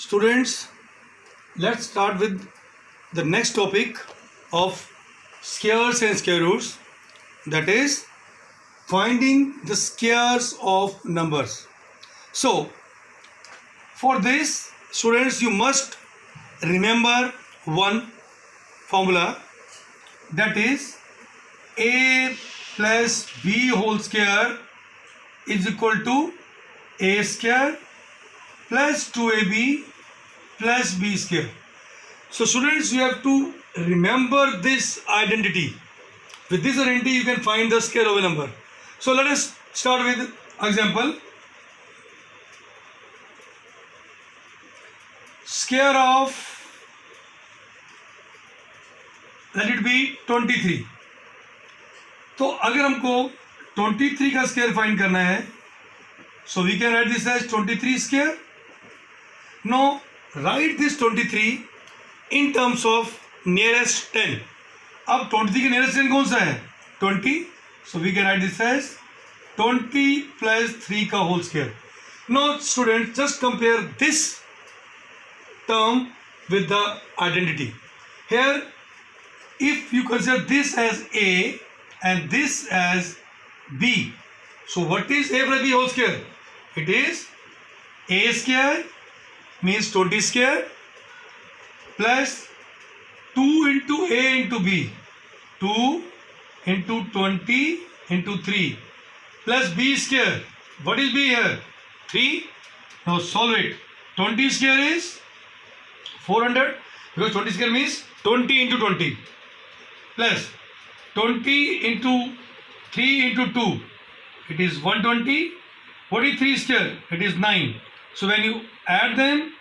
Students, let's start with the next topic of squares and square roots, that is finding the squares of numbers. So, for this, students, you must remember one formula, that is a plus b whole square is equal to a square plus 2ab plus b square. So students, you have to remember this identity. With this identity you can find the square of a number. So let us start with example. Square of, let it be 23. तो अगर हमको 23 का square find करना है, so we can write this as 23 square. Now write this 23 in terms of nearest 10. अब 23 के nearest 10 कौन सा है? 20. So we can write this as 20 plus 3 का whole square. Now students, just compare this term with the identity. Here, if you consider this as A and this as B, so what is A plus B whole square? It is A square means 20 square plus 2 into A into B, 2 into 20 into 3 plus B square. What is B here? 3. Now solve it. 20 square is 400, because 20 square means 20 into 20 plus 20 into 3 into 2, it is 120. What is 3 square? It is 9. So when you add them,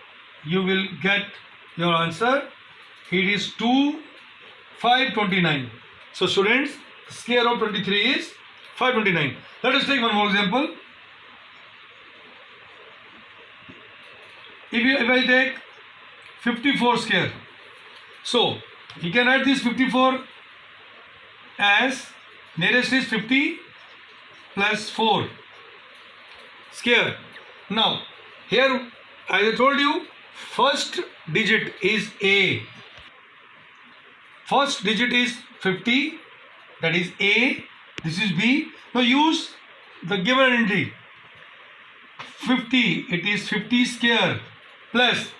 you will get your answer. It is 529. So students, square of 23 is 529. Let us take one more example. If I take 54 square, so you can write this 54 as nearest is 50 plus 4 square. Now here, as I told you, first digit is A. First digit is 50, that is A. This is B. Now use the given identity. 50, it is 50 square plus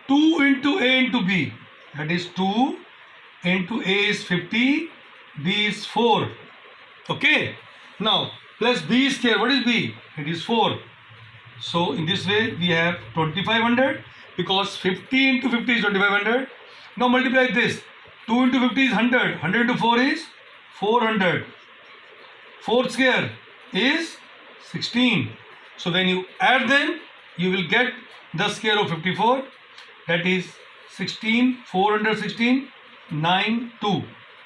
2 into A into B, that is 2 into A is 50, B is 4. Okay. Now plus B square. What is B? It is 4. So in this way we have 2500, because 50 into 50 is 2500. Now multiply this. 2 into 50 is 100. 100 into 4 is 400. 4 square is 16. So when you add them, you will get the square of 54. That is 16, 416, 9, 2.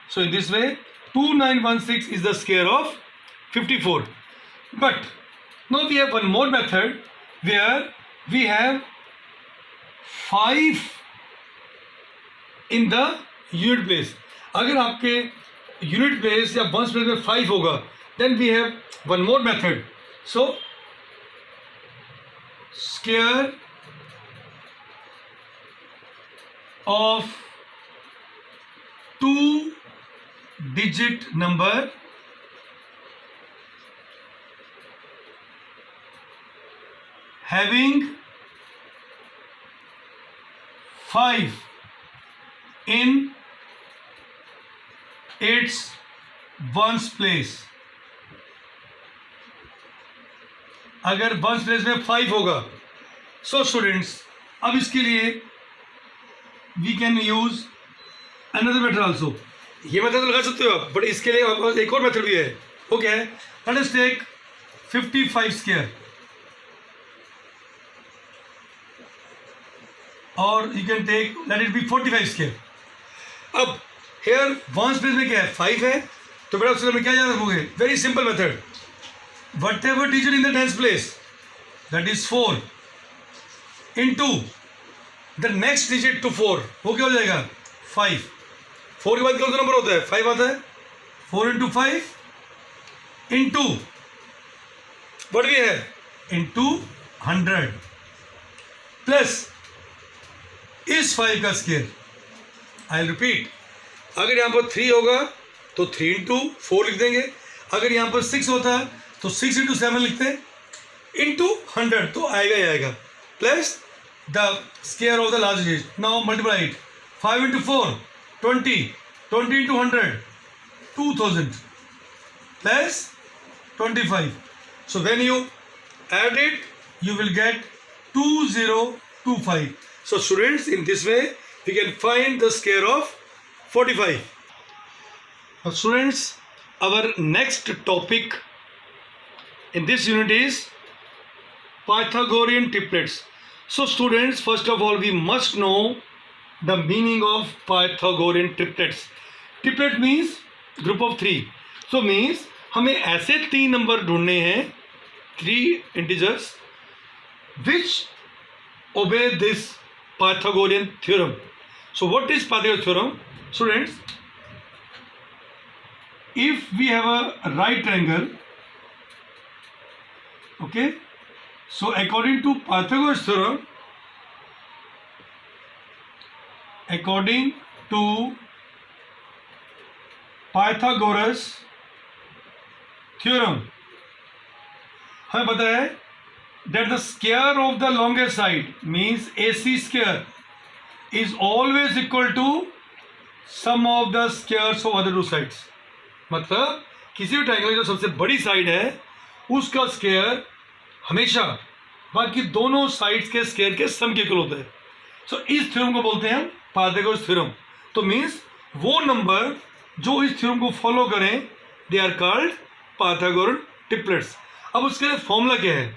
So in this way 2916 is the square of 54. But now we have one more method where we have 5 in the unit place. अगर आपके unit place या ones place में 5 होगा, then we have one more method. So square of 2-digit number having 5 in its ones place. अगर ones place में 5 होगा, so students, अब इसके लिए we can use another method also. ये मेथड लगा सकते हो आप, बट इसके लिए आपके पास एक और मेथड भी है. Okay, let us take 55 square, और you can take, let it be 45 square. अब हेयर वंस प्लेस में क्या है? 5 है. तो बेटा उसके में क्या याद रखोगे? Very simple method. Whatever digit in the tens place, that is 4 into the next digit to 4, वो क्या हो जाएगा? 5. 4 के बाद कौन सा नंबर होता है? 5 आता है. 4 इंटू 5 इंटू वट वी है? इंटू 100 प्लस इस 5 का स्केयर। आई रिपीट, अगर यहाँ पर 3 होगा तो 3 इंटू 4 लिख देंगे, अगर यहाँ पर 6 होता तो 6 इंटू 7 लिखते, इंटू 100 तो आएगा ही आएगा, plus the square of the large digit. Now multiply it, 5 into 4 20, 20 into 100 2000 plus 25. So when you add it, you will get 2025. So students, in this way we can find the square of 45. Now students, our next topic in this unit is Pythagorean triplets. So students, first of all we must know the meaning of Pythagorean triplets. Triplet means group of 3. So means हमें ऐसे 3 number ढूंढने हैं, 3 integers which obey this Pythagorean theorem. So what is Pythagorean theorem? Students, if we have a right triangle, okay, so according to Pythagorean theorem, according to Pythagoras theorem, हमें पता है that the square of the longest side means AC square is always equal to sum of the squares of other two sides. मतलब किसी भी triangle की जो सबसे बड़ी साइड है उसका स्क्वायर हमेशा बाकी दोनों साइड्स के स्क्वायर के सम के इक्वल होता है. सो इस थ्योरम को बोलते हैं हम पाइथागोरस थ्योरम. तो मीन्स वो नंबर जो इस थ्योरम को फॉलो करें they are called Pythagorean triplets. अब उसके लिए फॉर्मूला क्या है?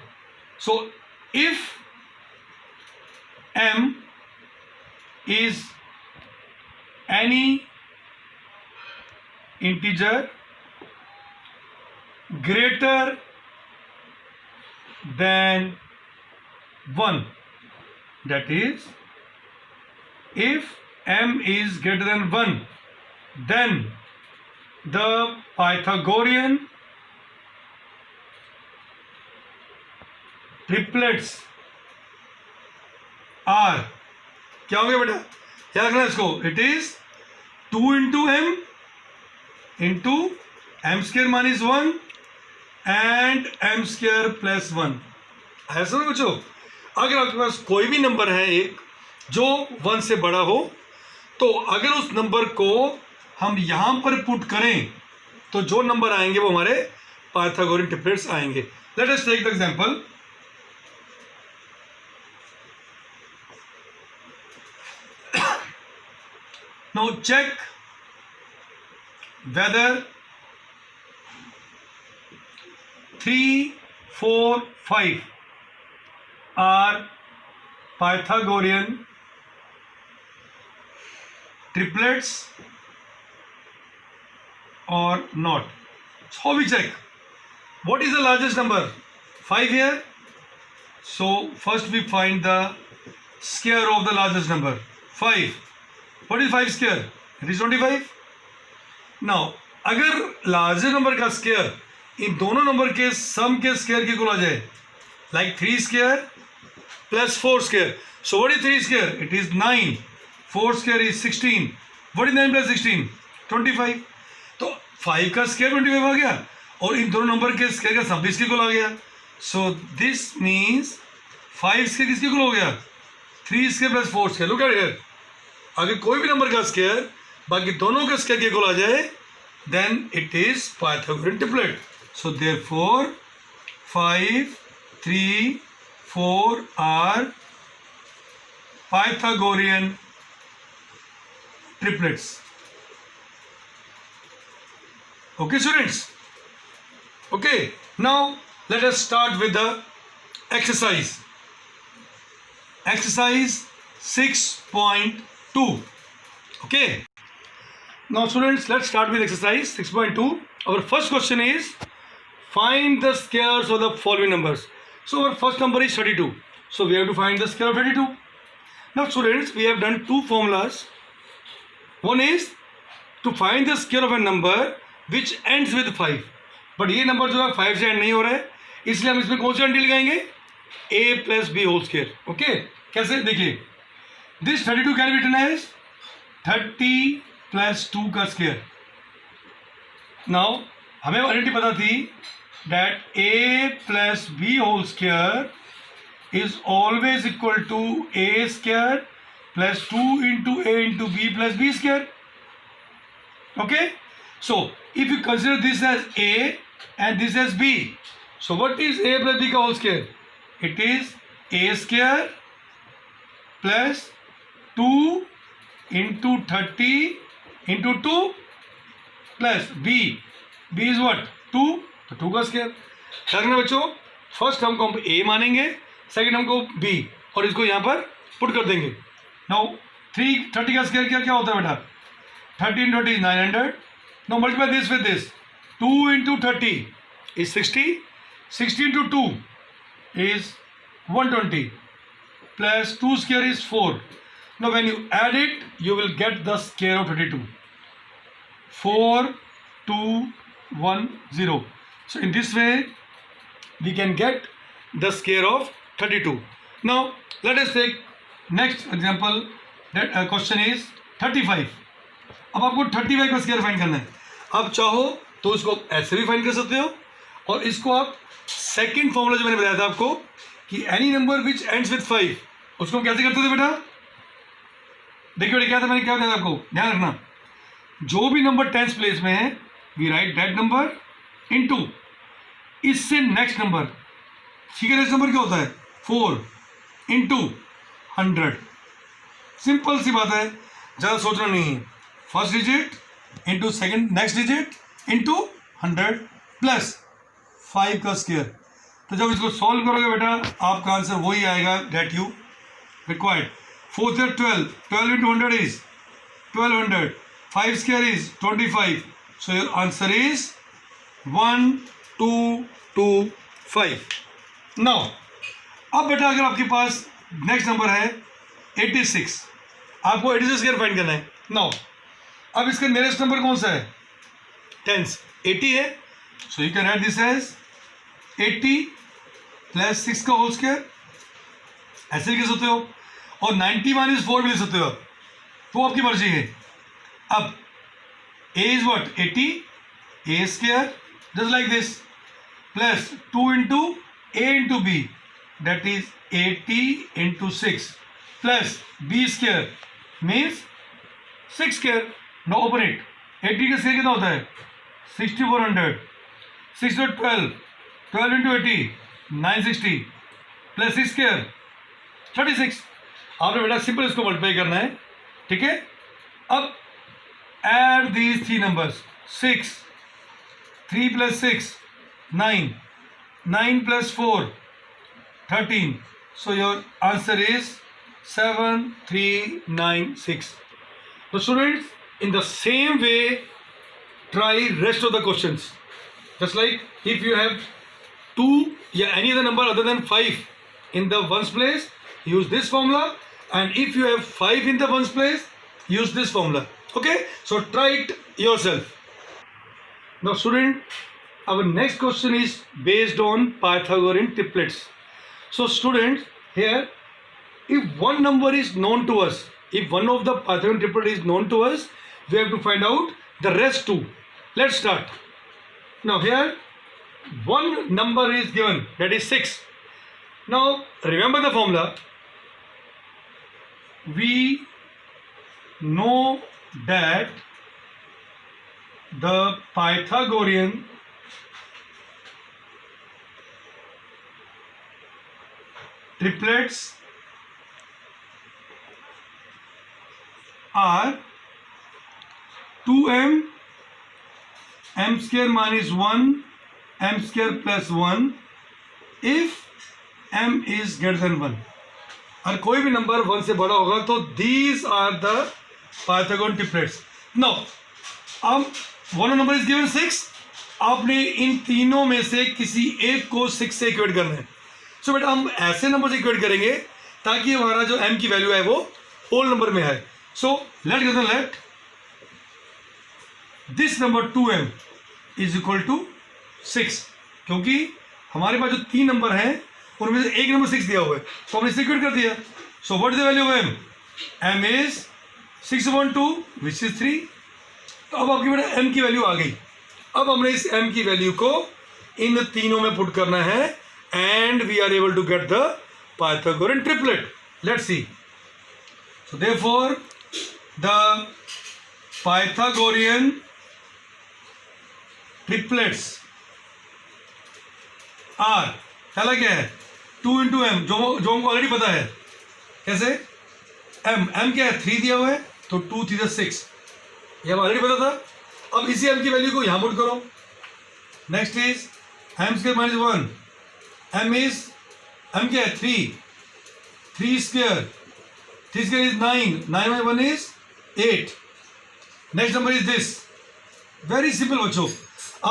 So if m is any integer greater than 1, that is if m is greater than 1, then the Pythagorean triplets are क्या होंगे बेटा? क्या रखना है इसको? It is 2 into m into m square minus 1 and m square plus 1. ऐसा ना कुछ हो. अगर आपके पास कोई भी नंबर है एक जो 1 से बड़ा हो तो अगर उस नंबर को हम यहां पर पुट करें तो जो नंबर आएंगे वो हमारे पाइथागोरियन ट्रिपलेट्स आएंगे. Let us take the example. Now check whether 3, 4, 5 are Pythagorean triplets or not. So we check. What is the largest number? 5 here. So first we find the square of the largest number. 5. What is 5 square? It is 25. Now अगर largest number का square इन दोनों number के सम के square के equal आ जाए like 3 square plus 4 square. So what is 3 square? It is 9. 4 square is 16. What is 9 plus 16? 25. तो 5 का स्क्वायर 25 आ गया और इन दोनों नंबर के स्क्वायर का सम भी इसके इक्वल आ गया. सो दिस मीन्स 5 स्क्वायर किसके इक्वल हो गया? 3 square plus 4 square. Look at here. अगर कोई भी नंबर का स्क्वायर बाकी दोनों के स्क्वायर के इक्वल आ जाए then it is Pythagorean triplet. So therefore 5, 3, 4 are Pythagorean triplets. Okay students. Okay, now let us start with the exercise. Exercise 6.2. Okay, now students, let's start with exercise 6.2. Our first question is find the squares of the following numbers. So our first number is 32, so we have to find the square of 32. Now students, we have done two formulas. One is to find the square of a number which ends with 5, but ये number जो है 5 से and नहीं हो रहा है इसलिए हम इसमें कौन सी आंटी लगाएंगे? a plus B whole square. Okay, कैसे? देखिए this 32 can be written as 30 plus 2 का स्क्वायर. नाउ हमें आइडेंटिटी पता थी that a plus b whole square is always equal to a square plus 2 into a into b plus b square. Okay, so if you consider this as a and this as b, so what is a plus b का whole square? It is a square plus 2 into 30 into 2 plus b is what? 2, तो 2 का square. ध्यान रखना बच्चों, first हम a मानेंगे, second हमको b, और इसको यहाँ पर पुट कर देंगे. नाउ 30 का स्क्वायर क्या होता है बेटा? 30 into 30 is 900. Now multiply this with this. 2 into 30 is 60. 60 into 2 is 120. Plus 2 square is 4. Now when you add it, you will get the square of 32. 4, 2, 1, 0. So in this way, we can get the square of 32. Now let us take next example. That question is 35. अब आपको 35 का square find करना है. आप चाहो तो इसको ऐसे भी फाइंड कर सकते हो, और इसको आप सेकंड फॉर्मूला जो मैंने बताया था आपको कि any number which ends with 5, उसको हम कैसे करते थे बेटा? देखिए बेटा क्या था, मैंने क्या बताया आपको, ध्यान रखना. जो भी नंबर 10th प्लेस में है, we write that number into इससे नेक्स्ट नंबर. ठीक है, नेक्स्ट नंबर क्या होता है? 4 इंटू 100. सिंपल सी बात है, ज़्यादा सोचना नहीं है. First digit into second next digit into 100 plus 5 का स्क्वायर. तो जब इसको सॉल्व करोगे बेटा, आपका आंसर वही आएगा दैट यू रिक्वायर्ड. 4 से 12 into 100 is 1200. 5 square is 25. So your answer is 1225. Now अब बेटा अगर आपके पास नेक्स्ट नंबर है 86, आपको 86 स्क्वायर फाइंड करना है. नाउ अब इसका नियरेस्ट नंबर कौन सा है? 10th 80 है. So you can write this as 80 plus 6 का होल स्क्वायर. ऐसे भी लिख सकते हो, और 90 माइनस 4 भी लिख सकते हो, तो आपकी मर्जी है. अब a is what? 80 a square just like this plus 2 into a into b, that is 80 into 6 plus b square means 6 square. No open it. 80 का स्क्वायर कितना होता है? 6400. 6 to 12 इंटू 80 960 प्लस 6 स्क्वायर 36. आपने बेटा सिंपल इसको मल्टीप्लाई करना है. ठीक है, अब add these 3 numbers. 6 3 plus 6 9 9 plus 4 13. So your answer is 7396. So students, in the same way, try rest of the questions. Just like if you have 2 or any other number other than 5 in the ones place, use this formula, and if you have 5 in the ones place, use this formula. Okay, so try it yourself. Now student, our next question is based on Pythagorean triplets. So students, here if one number is known to us, if one of the Pythagorean triplet is known to us, we have to find out the rest two. Let's start. Now here one number is given, that is 6. Now remember the formula. We know that the Pythagorean triplets are 2m m square minus 1 m square plus 1 if m is greater than 1. और कोई भी number 1 से बड़ा होगा तो these are the Pythagorean triplets. Now अब one number is given 6. आपने इन तीनों में से किसी एक को 6 से इक्वेट करना है. सो बेटा हम ऐसे नंबर से इक्वेट करेंगे ताकि हमारा जो m की वैल्यू है वो होल नंबर में है. So let this number 2m is equal to 6, क्योंकि हमारे पास जो 3 नंबर हैं उनमें से एक नंबर 6 दिया हुआ है, तो हमने इक्वेट कर दिया. So what is the value of m? m is 612 which is 3. तो अब आपकी बेटा m की वैल्यू आ गई. अब हमने इस m की वैल्यू को इन तीनों में पुट करना है and we are able to get the Pythagorean triplet. Let's see. So therefore the Pythagorean triplets are, पहला क्या है 2 into m, जो हमको ऑलरेडी पता है. कैसे? m क्या है 3 दिया हुआ है, तो 2 3 6, ये हम ऑलरेडी पता था. अब इसी m की वैल्यू को यहां पुट करो. Next is m square minus 1. m क्या है 3 square, 3 square is 9 minus 1 is 8. Next number is this. Very simple बच्चों,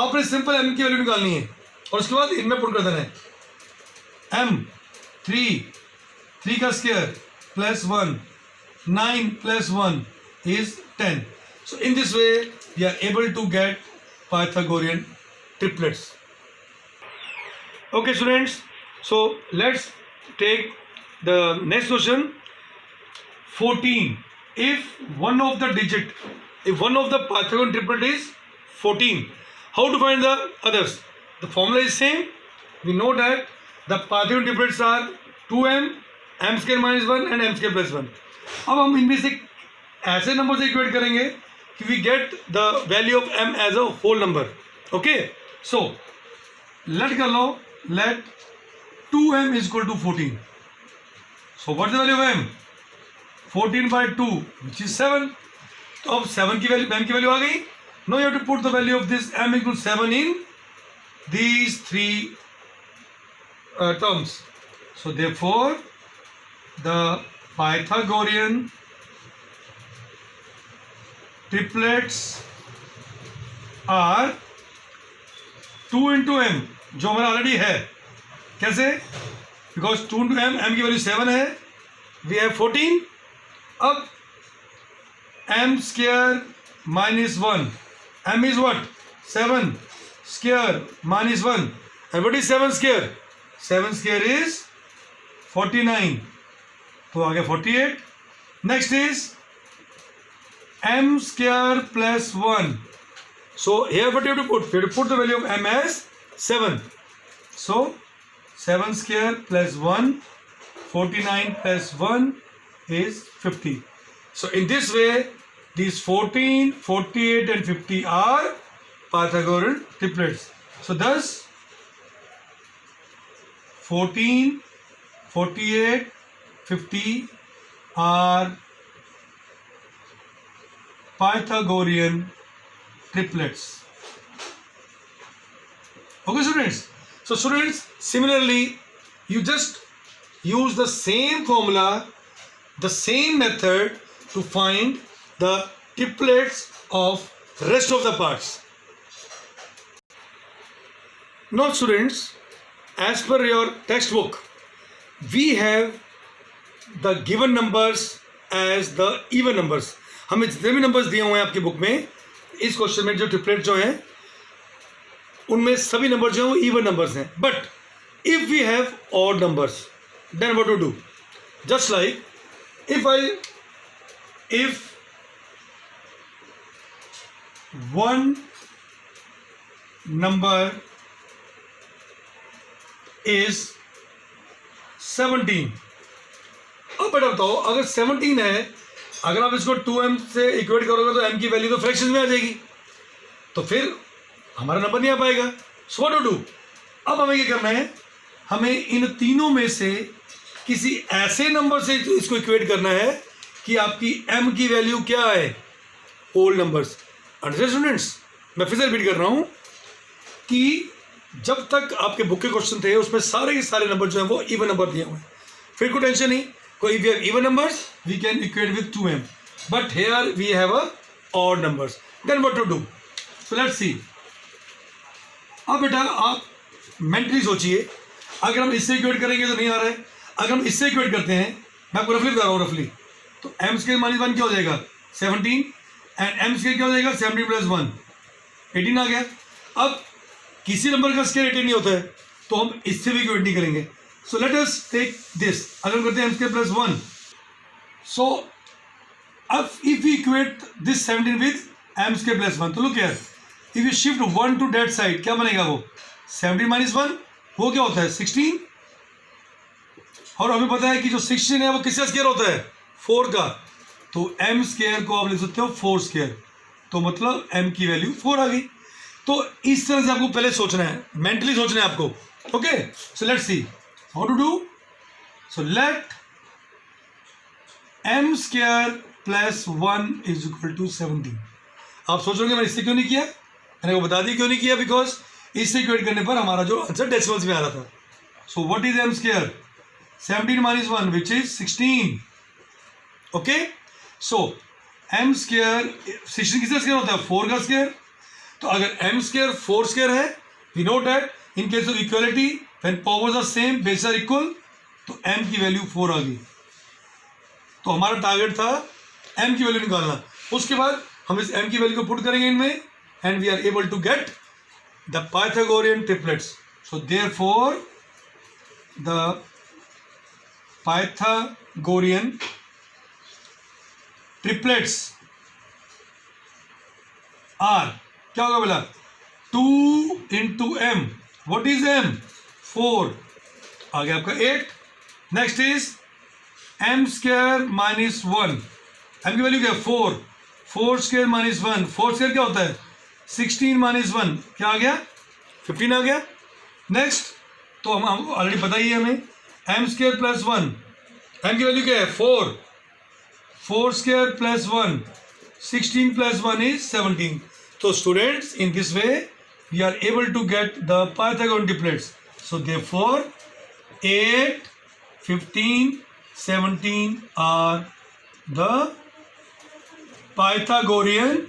आपने सिंपल m की वैल्यू निकालनी है और उसके बाद इनमें पुट कर देना है. m 3 का square plus 1, 9 plus 1 is 10. So in this way we are able to get Pythagorean triplets. Okay students, so let's take the next question. 14. If one of the Pythagorean triplet is 14, how to find the others? The formula is same. We know that the Pythagorean triplets are 2m, m square minus 1 and m square plus 1. अब हम इनमें से ऐसे number से equate करेंगे कि we get the value of m as a whole number. Okay, so let कर लो, let 2m is equal to 14. So what is the value of m? 14 by 2 which is 7. तो अब 7 की वैल्यू m की value आ गई. Now you have to put the value of this m equal to 7 in these three terms. So therefore the Pythagorean triplets are 2 into m, जो हमारा already है. कैसे? Because 2 into m की value 7 है, we have 14. अब m square minus 1, m is what 7 square minus 1 and what is 7 square? 7 square is 49, तो आ गया 48. Next is m square plus 1. So here what you have to put? You have to put the value of m as 7. So 7 square plus 1, 49 plus 1 is 50. So in this way these 14, 48 and 50 are Pythagorean triplets. So thus 14, 48, 50 are Pythagorean triplets. Okay students, so students similarly you just use the same formula, the same method to find the triplets of rest of the parts. Now students, as per your textbook we have the given numbers as the even numbers. हमें जितने भी numbers दिए हुए हैं आपकी book में, इस question में जो ट्रिपलेट जो हैं उनमें सभी नंबर जो हैं वो इवन नंबर्स हैं. But if we have odd numbers then what to do? Just like if one number is 17. अब बेटा बताओ, अगर 17 है, अगर आप इसको 2m से इक्वेट करोगे तो m की वैल्यू तो फ्रैक्शन में आ जाएगी, तो फिर हमारा नंबर नहीं आ पाएगा. So what to do? अब हमें क्या करना है, हमें इन तीनों में से किसी ऐसे नंबर से इसको इक्वेट करना है कि आपकी m की वैल्यू क्या है, होल नंबर्स. Understand students? मैं फिर से रिपीट कर रहा हूँ कि जब तक आपके बुक के क्वेश्चन थे उसमें सारे के सारे नंबर जो हैं वो इवन नंबर दिए हुए हैं, फिर कोई टेंशन नहीं. कोई if you have even numbers we can equate with 2m, but here we have a odd numbers. Then what to do? So let's see. अब बेटा आप मेंटली सोचिए, अगर हम इससे इक्वेट करेंगे तो नहीं आ रहा है, अगर हम इससे इक्वेट करते हैं, मैं आपको रफली बता रहा हूँ रफली, तो m स्क्वायर माइनस 1 क्या हो जाएगा 17 एंड m स्क्वायर क्या हो जाएगा 17 प्लस 1 18 आ गया. अब किसी नंबर का स्क्वायर 18 नहीं होता है तो हम इससे भी इक्वेट नहीं करेंगे. So let us take this. अगर हम करते हैं m स्क्वायर प्लस 1, सो अब if you equate this 17 with m square plus 1, तो look here, if you shift 1 to that side, क्या बनेगा वो 17 माइनस 1, वो क्या होता है 16। और हमें पता है कि जो 16 है वो किसका स्क्वायर होता है 4 का, तो m स्क्वायर को आप लिख सकते हो 4 स्क्वायर, तो मतलब m की वैल्यू 4 आ गई। तो इस तरह से आपको पहले सोचना है, मेंटली सोचना है आपको। Okay, so let's see how to do. So let m square plus 1 is equal to 17। आप सोचोगे मैंने इससे क्यों नहीं किया, मैंने वो बता दी क्यों नहीं किया, बिकॉज इससे इक्वेट करने पर हमारा जो आंसर डेसिमल्स में आ रहा था। So what is m square, 17 minus 1 which is 16। Okay, so m square 16 किसका स्क्वायर होता है 4 का स्क्वायर। तो अगर m स्क्वायर 4 स्क्वायर है, we know that in case of equality when powers are same base are equal, तो m की value 4 आ गई। तो हमारा टारगेट था m की वैल्यू निकालना। उसके बाद हम इस m की वैल्यू को पुट करेंगे इनमें and we are able to get the Pythagorean triplets. So therefore the Pythagorean triplets are, क्या होगा बोला 2 into m, what is m 4, आ गया आपका 8। Next is m square minus 1, m की वैल्यू क्या है 4, 4 स्क्वायर माइनस 1, 4 स्क्वायर क्या होता है 16 माइनस 1, क्या आ गया 15 आ गया। नेक्स्ट, तो हम ऑलरेडी पता ही है हमें m स्क्वायर प्लस 1, m की वैल्यू क्या है 4, 4 square plus 1, 16 plus 1 is 17. So students, in this way we are able to get the Pythagorean triplets. So therefore 8, 15, 17 are the Pythagorean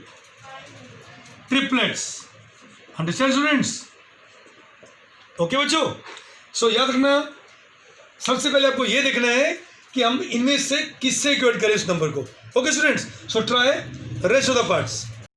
triplets. Understand students? Okay बच्चों, so याद रखना, सबसे पहले आपको ये देखना है कि हम इनमें से किससे इक्वेट करें इस नंबर को। Okay students, so try rest of the parts.